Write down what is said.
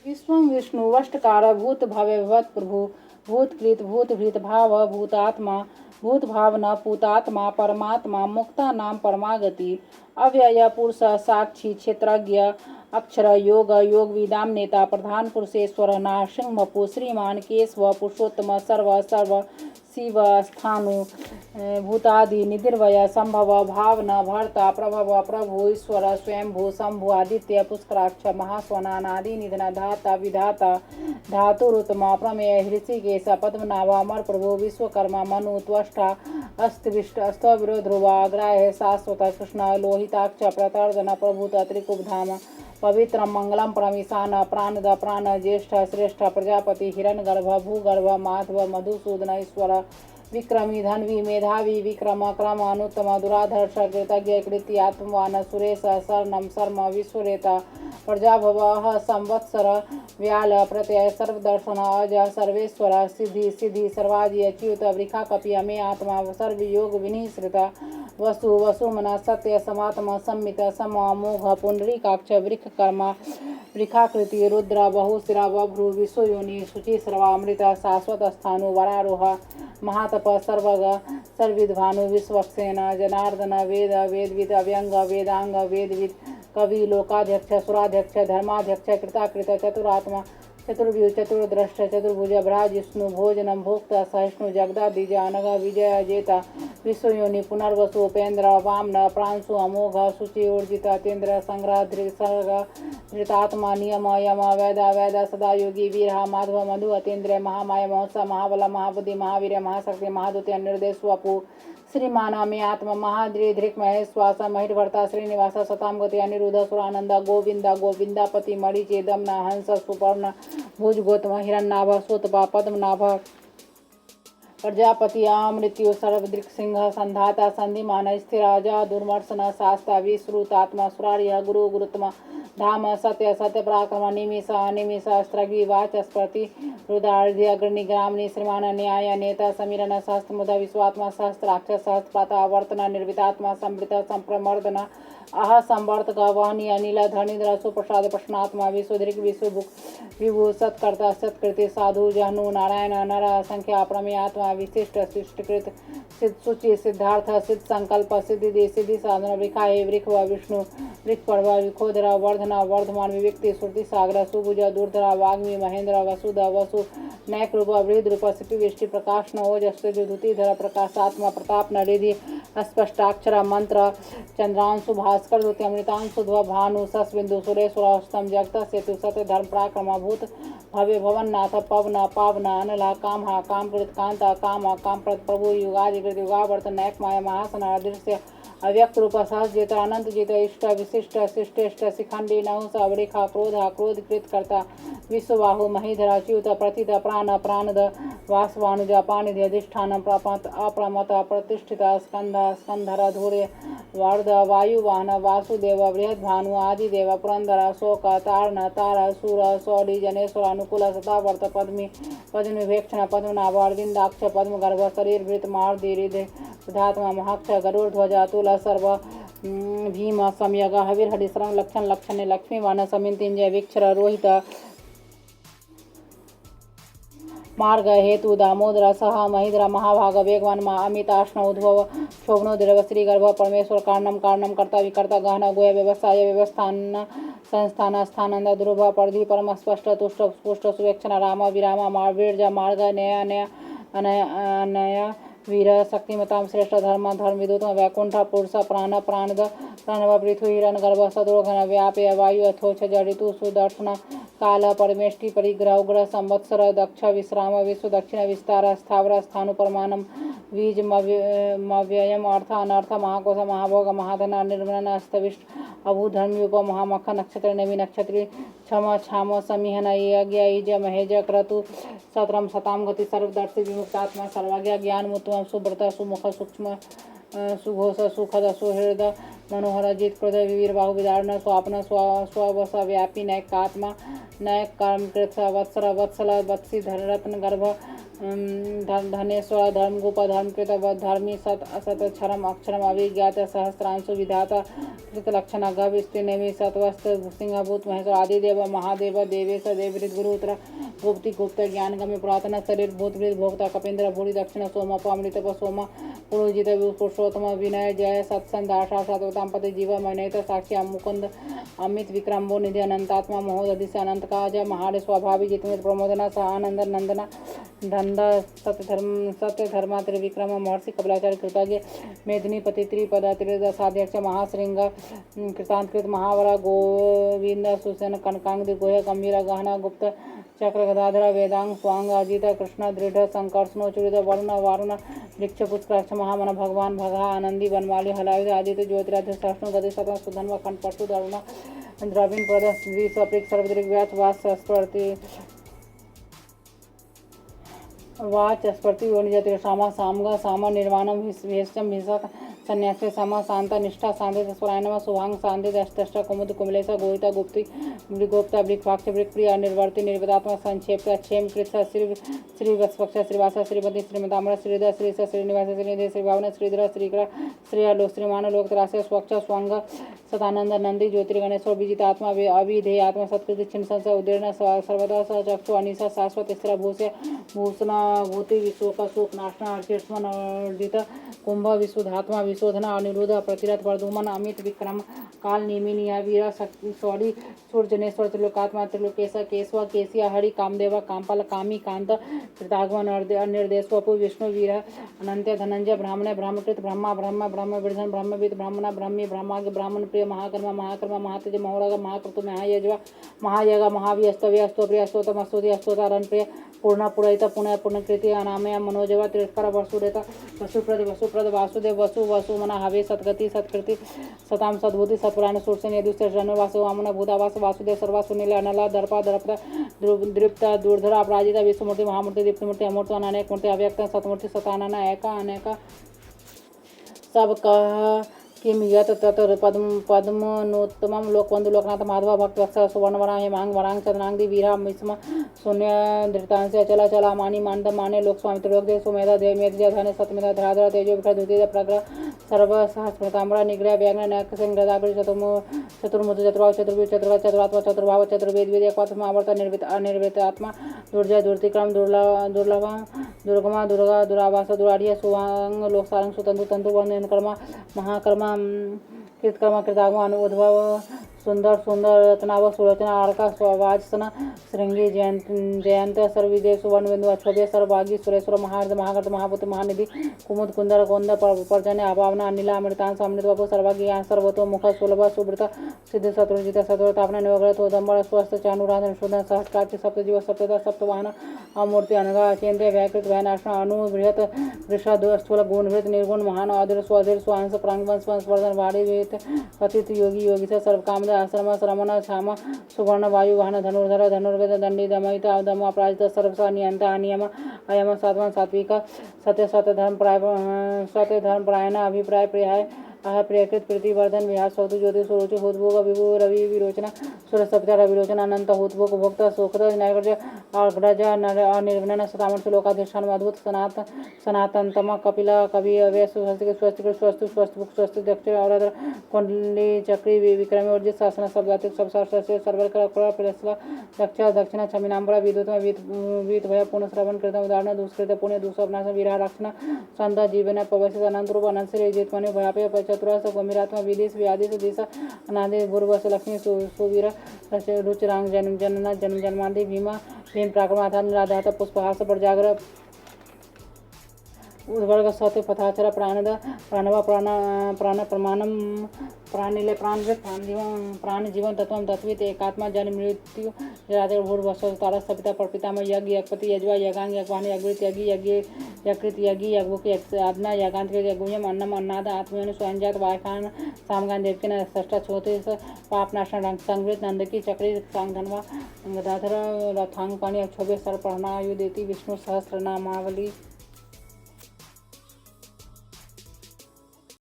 विश्वं विष्णु वष्टकार भूत भव्य भवत् प्रभु भूतकृत भूतभृत भाव भूतात्मा भूत भावना पूतात्मा परमात्मा मुक्ता नाम परमागति अव्यय पुरुष साक्षी क्षेत्रज्ञ अक्षर योग योग विदाम नेता प्रधान पुरुषेश्वर नारसिंह मपु श्रीमान केशव पुरुषोत्तम सर्व सर्व शिव स्थानु भूतादि निधिर्वय संभव भावना भर्ता प्रभव प्रभु ईश्वर स्वयंभू शंभु आदित्य पुष्कराक्ष महास्वनादि निधन धाता विधाता धातुरुतमा प्रमेय हृषिकेश पद्मनाभ अमर प्रभु विश्वकर्मा मनु त्वष्टा अस्तविष्ट अस्तविरो ध्रुवा ग्राह्य शाश्वत कृष्ण लोहिताक्ष प्रतर्दन प्रभुत त्रिकुब्धाम पवित्र मंगलम परमीशान प्राणद प्राण ज्येष्ठ श्रेष्ठ प्रजापति हिरण्यगर्भ भूगर्भ माधव मधुसूदन ईश्वर विक्रमी धन्वी मेधावी विक्रम क्रम अनुत्तम दुराधर्ष कृतज्ञ कृति आत्मवान सुरेश शरणम शर्म विश्वरेता प्रजाभव संवत्सर व्याल प्रत्यय सर्वदर्शन अज सर्वेश्वर सिद्धि सिद्धि सर्वाजी अच्युत वृखा कपि अमे आत्मा सर्वयोग विनिश्रिता वसु वसुमना सत्य समात्मा सम्मित समोघ पुंडरीकाक्ष वृख कर्मा वृखाकृति रुद्र बहुशिरा बभ्रु विश्वयोनि शुचि सर्वामृत शाश्वत स्थानु वरारोह महातप सर्वग सर्विद्भानु विश्वक्सेन जनार्दन वेद वेदविद अव्यंग वेदांग वेदविद कवि लोकाध्यक्ष सुराध्यक्ष धर्माध्यक्ष कृताकृत चतुरात्मा चतुर्व्यू चतुर्द्रष्ट चतुर्भुज भ्राजिष्णु भोजनम भोक्ता सहिष्णु जगदादिज अनग विजय जेता विश्वयोनि पुनर्वसु उपेन्द्र वामन प्रांशु अमोघ शुचि ऊर्जित अतीन्द्र संग्रह धृतात्मा नियम यम वेद वेद सदा योगी वीर माधव मधु अतीन्द्र महामाय महोत्सव महाबल महाबुद्धि महावीर महाशक्ति महादुति निर्देश वपु श्रीमानामी आत्मा महाद्रिधृक महेश्वास महिर्भर्ता श्रीनिवास सतामगति अनिरुद्ध सुरानंद गोविंद गोविंदापति मरीचि दमन हंस सुपर्ण भुज गौतम हिरण्यनाभ सोतपा पद्मनाभ प्रजापति मृत्यु सर्वदृक् सिंह संधाता संधिमान स्थिराजा दुर्मर्शन शास्ता विश्रुतात्मा सुरार्य गुरु गुरुत्म धाम सत्य सत्य पराक्रम निमिष अनिमिष स्त्रगी वाचस्पति रुदार्ध्य अग्रणी ग्रामणी श्रीमान न्याय नेता समीरण सहस्त्र मुदा विश्वात्मा सहस्त्राक्ष सहस्त्रपाता वर्तना निर्वितात्मा समृत संप्रमर्दन अह संवर्तक वहनी अनिल धरणीधर सुप्रसाद प्रश्नात्मा विश्वधृक विश्वभुक विभु सत्कर्ता सत्कृति साधु जहनु नारायण नर संख्या प्रमेयात्मा विशिष्ट शिष्टकृत सिद्ध सूचि सिद्धार्थ सिद्ध संकल्प सिद्धि सिद्धि साधन वृखा वृख विष्णु वृख पर्व विखोधरा वर्धना वर्धमान विविक्ति श्रुति सागर सुभुज दूरधरा वाग्मी महेंद्र वसुध वसु नैक रूप वृद्ध रूप सिपिविष्टि प्रकाश न ओजस धुतिधर प्रकाशात्मा प्रताप नरिधि अस्पष्टाक्षर मंत्र चंद्रांशु भास्कर द्वितीय अमृतांशु ध्व भानु सस्बिंदु सुरेश्वरस्तम जगत सेतु सत्य धर्म पराक्रम भूत भव्य भवननाथ पवन पावन अनला काम कृत कांता काम प्रत प्रभु युगादिकृत युगावर्त नैक माया महासन अदृश्य अव्यक्त रूप सहज अनंत जित इष्ट विशिष्ट शिष्टेष्ट शिखंडी नहुस अवरेखा क्रोध कृत कर्ता विश्वबाहु महीधरा च्युत प्रथित प्राण प्राणद वासवानुज पाणिधि अधिष्ठान अप्रमत प्रतिष्ठित स्कंधर धूर्य वर्ध वायुवाहन वासुदेव बृहद्भानु आदिदेव पुरंदर शोक तारण तार सूर सौरी जनेश्वर अनुकूल सतावर्त पद्मविभेक्षण पद्मनाभ अरविंदाक्ष पद्मगर्भ शरीर भृत मार्दि हृदय सिद्धात्मा महाक्ष गरुड़ध्वज अतुल सर्व भीम सम्यग हवीर हरिश्रम लक्षण लक्षण लक्ष्मी वन समितिंजय वीक्षर रोहित मार्ग हेतु दामोदर सह महिद्र महाभाग वेगवान अमिताष्ण उद्भव शोभनोद्रव श्रीगर्भ परमेश्वर कारणम कर्ता विकर्ता गहन गोय व्यवस्थाय व्यवस्थान संस्थान स्थानंद ध्रुव परिधि परम स्पष्ट तुष्ट पुष्ट सुवेक्षण राम विराम वीर्ज मार्ग नय अनय वीर शक्तिमतां श्रेष्ठ धर्म धर्मविदुत वैकुंठ पुरुष प्राण प्राणद प्रणव पृथु हिरण गर्भ सदोघन व्यापय वायु अथोच जड़ितु सुदर्शन काल परमेष्टि परिग्रह उग्र संवत्सर दक्ष विश्राम विश्व दक्षिण विस्तार स्थावर स्थानु परमाणम बीज मव्ययम अर्थ अनर्थ महाकोश महाभोग महाधन निर्मलन अस्तविष्ट अभू धर्मयुप महामख नक्षत्र नवी नक्षत्री क्षम छाम समिहन यज्ञ ईज महेज क्रतु सत्रम सताम गति सर्वदर्शी विमुक्तात्मा सर्वज्ञ ज्ञान मुत्तम सुब्रत सुमुख सूक्ष्म सुघोष सुखद सुहृद मनोहर अजित क्रोध वीर बाहु विदारण स्वापन स्ववश व्यापी नैकात्मा नैक कर्मकृत वत्सर वत्सल वत्सी रत्न गर्भ धनेश्वर धर्मगोप धर्मकृत धर्मी सत असत क्षरम अक्षरम अभिज्ञात सहस्रांशु विधाता कृतलक्षण गभ स्त्रीनेमि सतवस्त सिंहभूत महेश्वर आदिदेव महादेव देवेश देवृत गुरुत्र गुप्ति गुप्त ज्ञानगम्य पुरातन शरीर भूतवृत भोक्ता कपेन्द्र भूरि दक्षिण सोम अमृत सोम पुरोजित पुरुषोत्तम विनय जय सत्संद आशा सतवताम पति जीव मनयत साक्षी मुकुंद अमित विक्रम्बो निधि अनंतात्मा महोदधि से अनंत काज महारे स्वाभावी जितमित प्रमोदना स आनंद नंदना धंधा सत्य धर्मा त्रिविक्रम महर्षि कपिलाचार्य कृतज्ञ मेदिनी पति त्रिपदा त्रिदशाध्यक्ष महाश्रृंग कृतांतकृत महावरा गोविंद सुसेन कनकांग गोह गंभीर गहना गुप्त चक्र गदाधर वेदांग स्वांग अजित कृष्ण दृढ़ संकर्षण चूड़ित वर्ण वारुण वृक्ष पुष्कर महामन भगवान भगा आनंदी बनमाली हलायुध आदित्य ज्योतिराध्य सहस्र गति सतम सुधन्व खंड पशु धर्म द्रविण प्रद श्री सप्रिक सर्वद्रिक व्यास वास स्पर्ति वाच स्पर्ति योनिजति सामा सामगा सामा निर्वाणम भेषम भिषक संन्यासे समा शांता निष्ठा शांति स्वरायनम सुभांग शांति दष्ट कुमुद कुमलेश गोहिता गुप्ति गोप्ता वृक्षाक्ष वृक्ष प्रिय निर्वर्ति निर्वदात्मा संक्षेप क्षेम कृत श्री वत्सपक्ष श्रीवास श्रीमती श्रीमताम्र श्रीधर श्री श्रीनिवास श्रीनिधि श्री भावना श्रीधर श्रीकर श्री श्रीमान लोकत्रास स्वच्छ स्वंग सदानंद नंदी ज्योतिर्गणेश्वर विजितात्मा अभिधेय आत्मा सत्कृति छिन्न संशय उदीर्ण सर्वदा चक्षु अनिशा शाश्वत स्थिर भूषे भूषण भूति विश्व शोक नाशना अर्चिस्मन अर्जित कुंभ विशुद्धात्मा विशोधना अनिरुद्ध प्रतिरथ वर्धुमन अमित विक्रम काल निमिनिया वीर सौरी सूर्यजनेश्वर त्रिलोकात्मा त्रिलोकेश केशव केशिया हरि कामदेव कामपाल कामी कांत कृतागमन निर्देश वपु विष्णु वीर अनंत धनंजय ब्राह्मण ब्रह्मकृत ब्रह्मा ब्रह्म ब्रह्म विर्धन ब्रह्मविद ब्राह्मण ब्रह्मी ब्रह्माग्य ब्राह्मण प्रिय महाकर्मा महाकर्मा महातेज महोरग महाक्रतु महायज्वा महायग महावीस्तव्य स्तोप्रिय स्तोतम स्तुति स्तोतारण प्रिय पूर्ण पुरहित पुण्य पुण्यकृति अनामय मनोजवा तिरस्कार वसुदेत वसुप्रद वासुदेव वसु वसु मना हवे सतगति सत्कृति सताम सद्भूति सत्पुराण सूर्यन यदुष्टन वासु वामन भूतावास वासुदेव सर्वा सुनील अनला दर्पा दर्पता दृप्त दूरधर अपराजिता विश्वमूर्ति महामूर्ति दीप्तमूर्ति अमूर्ति अनेक मूर्ति अव्यक्त सतमूर्ति सतानन एका अनेका सब कह किम यत तत पद्मनोत्तमं लोकबंधु लोकनाथ माधव भक्त वत्सल सुवर्णवरा हेमांग वरांग चंद्रांग वीरा मिश्म शून्य धृतांश अचला चला मानी मानद माने लोक स्वामी त्रिलोक सुमेधा देव मेध धन सतमेधा धराधर तेजो विखर द्वितीय प्रग्रह सर्व सहस्रताम्रा निग्रह व्याघ्र नयक संग्रदाग्र चतुर्मुख चतुर्भाव चतुर्भुज चतुरात्मा चतुर्भाव चतुर्वेद वेद एकवात्मा आवर्त निर्वित अनिर्वित आत्मा दुर्जय दुर्तिक्रम दुर्लभ दुर्गमा दुर्गा दुरावास दुराढ़ सुवांग लोक सारंग सुतंतु तंतु वर्ण कर्मा महाकर्मा कृतकर्मा कृतागम अनुद्भव सुंदर सुंदर रत्नाव सुरचना आर्का स्वावाचना श्रृंगी जयंत सर्वविजय सुवर्ण बिंदु अक्षोभ्य सर्वभागी सुरेश्वर महार्द महागत महापुत्र महानिधि कुमुद कुंदर कौंद पर्जन्य अभावना अनिला अमृतांश अमृत बाबू सर्वागी सर्वतो मुख सुलभ सुब्रत सिद्ध शत्रुजित शत्रुतापना निवग्रत उदम्बर स्वस्थ चानुराधन शोधन सहस्कार सप्तजीव सप्तदा सप्तवाहन अमूर्ति अनगा अचेन्द्र व्याकृत भयनाशन अनुबृहत वृषद स्थूल गुणभृत निर्गुण महान अधीर स्वाधीर स्वांश प्रांगवंश वंशवर्धन भारी वेद कथित योगी योगी से सर्वकाम आश्रम श्रमण क्षाम सुवर्ण वायु वाहन धनुर्धर धनुर्वेद दंडी दमयित दम अपराजित सर्वसा नियंत अनियम अयम सात्वन सात्विक सत्य सत्य धर्म परायण अभिप्राय प्रियाय प्रियकृत प्रतिवर्धन विहार सौतु ज्योति सुरुचि होतभोग विभु रवि विरोचना सुर सप्ताह विरोचन अनंत होतभोग भोक्त शोकत नैगज अग्रज अनिर्वनन सतामर्थ लोकाधिष्ठान अद्भुत सनातन तम कपिल कवि अव्य स्वस्तिक स्वस्तु स्वस्तुक स्वस्ति दक्षिण और कुंडली चक्री विक्रमी अर्जित शासन शब्दातिक सबसे सर्वर प्रसला दक्षिण क्षमिनाम्बरा विद्युत वीत भय पुण्य श्रवण कृत उदाहरण दुष्कृत पुण्य दुष्पनाश विराह रक्षण संध जीवन पवसित अनंत रूप अनंत श्री जितमणि भयापय चतुरास गंभीरात्मा विदेश व्यादेश दिश अनादि गुरुवश लक्ष्मी सुवीर रुचिरांग जन्म जनना जन्म जन्मादि भीम प्राक्रमाथा निराधात पुष्पहास पर जागर उद्वर्ग सत्य पथाचर प्राणद प्राणव प्राण प्रमाणम प्राणिले प्राण जीवन तत्व तत्वित एकात्मा जन्म मृत्यु जराजर भूर वसव तारा सपिता परपितामह यज्ञ यज्ञपति यज्वा यज्ञांग यज्वान यज्ञृत यज्ञ यज्ञ यकृत यज्ञ यज्ञुक आज्ञा यज्ञांतरिक यज्ञुयम अन्नम अन्नाद आत्मयन स्वयंजात वायखान सामगान देवकिन षष्ठ छोते पापनाशन संगृत नंदकी चक्री सांगधनवा गदाधर रथांग पाणी अक्षोभ्य सर प्रणायुदेति विष्णु सहस्र नामावली।